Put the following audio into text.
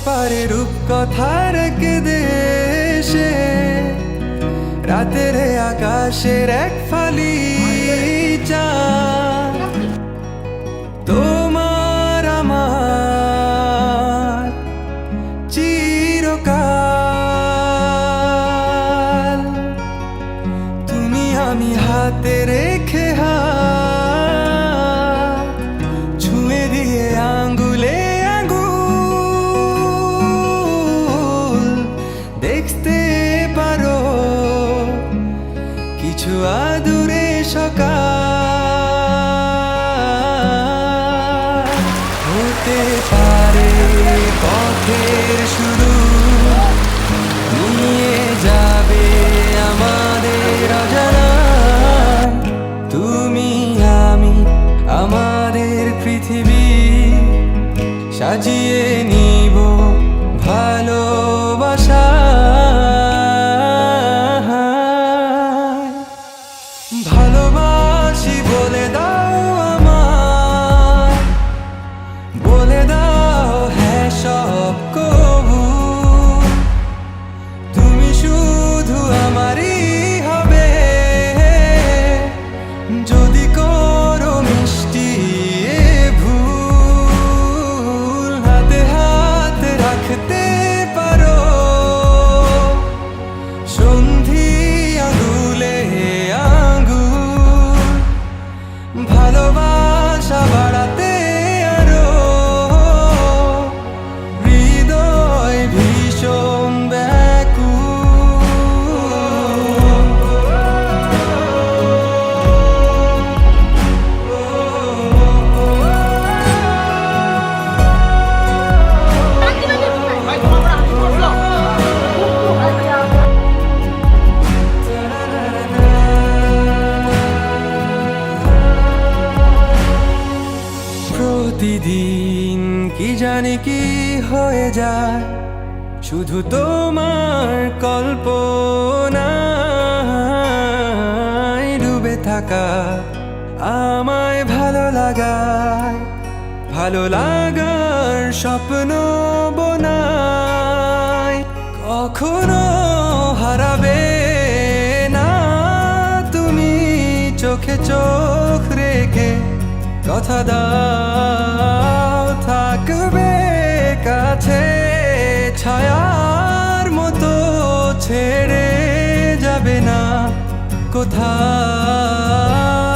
পারে রূপকথার এক দেশে, রাতের আকাশের এক ফালি চাঁদ। তোমার আমার চিরকাল, তুমি আমি হাতে রেখে হাত ছুঁয়ে দিয়ে আঙ্গুলে আঙ্গুল দেখতে পারো কিছু আদুরে সকাল। হতে পারে পথের শুরু, নিয়ে যাবে আমাদের অজানায়। তুমি আমি আমাদের পৃথিবী সাজিয়ে নিব ভালোবাসা। ভালোবাসি বলে দাও আমায়, বলে দাও হ্যাঁ সব কবু। তুমি শুধু আমারই হবে, যদি করো মিষ্টি এ ভুল। হাতে হাত রাখতে পারো সন্ধি আঙুলে আঙ্গুল, ভালোবাসা বাড়াতে আরো হৃদয় ভীষণ প্রতিদিন কি জানি কি হয়ে যায়, শুধু তোমার কল্পনায় ডুবে থাকা আমায় ভালো লাগায়। ভালো লাগার স্বপ্ন বোনায়, কখনো হারাবে না তুমি চোখে চোখ রেখে। কথা দাও থাকবে কাছে, ছায়ার মতো ছেড়ে যাবে না কোথাও।